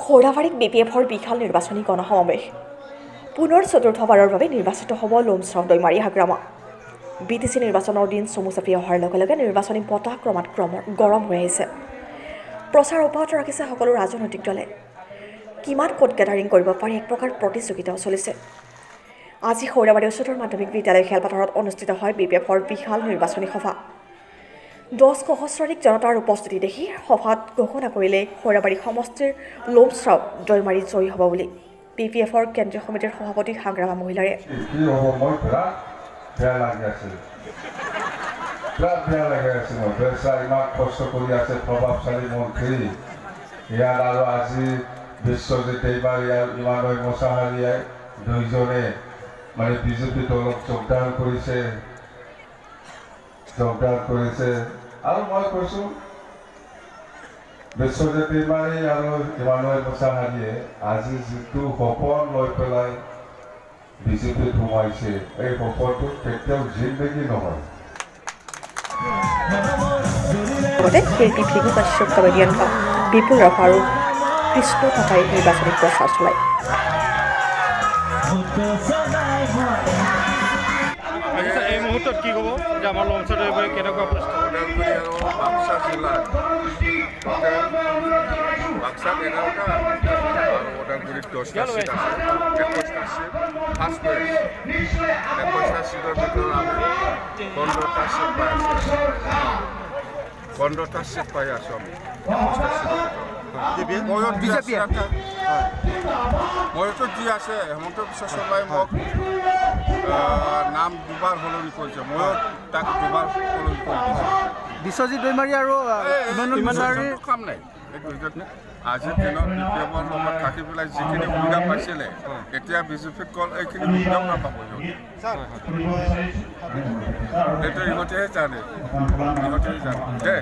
খোৰাবাৰীত BPFৰ বিশাল নিৰ্বাচনী গণসমাৱেশ পুনৰ চতুৰ্থবাৰৰ বাবে নিৰ্বাচিত হ'ব লুমশ্ৰাও দৈমাৰী হাগ্ৰামা BTC নিৰ্বাচনৰ দিন চমু চাপি অহাৰ লগে লগে নিৰ্বাচনী বতাহ ক্ৰমাৎ গৰম হৈ আহিছে প্ৰচাৰ অব্যাহত ৰাখিছে সকলো ৰাজনৈতিক দলে কিমান কোট গেডাৰিং কৰিব পাৰি এক প্ৰকাৰ প্ৰতিযোগিতাও চলিছে আজি খোৰাবাৰী উচ্চতৰ মাধ্যমিক বিদ্যালয় খেলপথাৰত অনুষ্ঠিত হয় BPFৰ বিশাল নিৰ্বাচনী সভা 10 সহস্ৰাধিক জনতাৰ উপস্থিতি দেখি সভাত ঘোষণা কৰিলে খোৰাবাৰী সমষ্টিৰ লুমশ্ৰাও দৈমাৰী জয়ী হ'ব বুলি BPFৰ কেন্দ্ৰীয় সমিতিৰ সভাপতি হাগ্ৰামা মহিলাৰে বেয়া লাগে আছে ইমান কষ্ট কৰি আছে প্ৰভাৱশালী মন্ত্ৰী ইয়াৰ আৰু আজি বিশ্বজিৎ এইবাৰ ইয়াৰ ইমানৈ মোছাহাৰীয়ে দুইজনে মানে বিজেপি দলক যোগদান কৰিছে আৰু মই কৈছোঁ বিশ্বজিৎ এইবাৰী আৰু ইমানৈ মোছাহাৰীয়ে আজি যিটো সপোন লৈ পেলাই বিজেপিত সোমাইছে এই সপোনটো কেতিয়াও জিন্দগী নহয় শিল্পী ভিগু কাশ্যপ কমেডিয়ান বিপুল ৰাভা আৰু কৃষ্ণ থাপাই নিৰ্বাচনী প্ৰচাৰ চলায় এই মুহূৰ্তত কি ক'ব যে আমাৰ লঞ্চৰ দৈমাৰী কেনেকুৱা বাক্সা জিলাত বাক্সাত 11টা আৰু ওদালগুৰিত 10টা চিট আছে 21টা চিট ফাৰ্ষ্ট প্লেচ 21টা চিটৰ ভিতৰত আমি 15টা চিট পাই আছোঁ 15টা চিট পাই আছোঁ আমি 21টা চিটৰ মইতো যি আছে হেমন্ত বিশ্ব শৰ্মাই মোক নাম দুবাৰ সলনি কৰিছে ময়ো তাক দুবাৰ সলনি কৰি দিছোঁ বিশ্বজিৎ দৈমাৰী আৰু কাম নাই আজিৰ দিনত BPFৰ লগত থাকি পেলাই যিখিনি সুবিধা পাইছিলে এতিয়া বিজেপিত গ'ল এইখিনি সুবিধাও নাপাব এইটো ইহঁতেহে জানে দেই